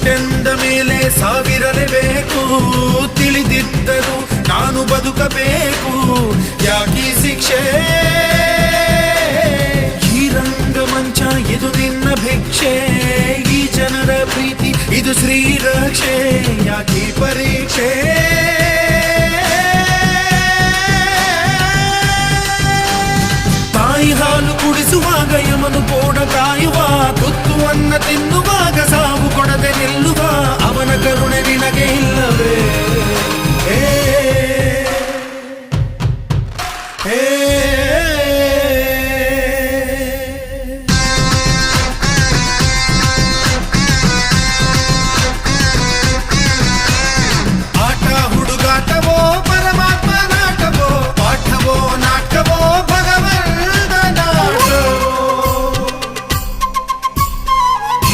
ಹುಟ್ಟೆಂದ ಮೇಲೆ ಸಾವಿರಲೇಬೇಕು, ತಿಳಿದಿದ್ದರು ನಾನು ಬದುಕಬೇಕು, ಯಾಕೀ ಶಿಕ್ಷೆ? ಈ ರಂಗಮಂಚ ಇದು ನಿನ್ನ ಭಿಕ್ಷೆ, ಈ ಜನರ ಪ್ರೀತಿ ಇದು ಶ್ರೀರಕ್ಷೆ, ಯಾಕೀ ಪರೀಕ್ಷೆ? ತಾಯಿ ಹಾಲು ಕುಡಿಸುವಾಗ ಯಮನು ಕೋಡ ಕಾಯುವ, ತುತ್ತು ಅನ್ನ ತಿನ್ನುವ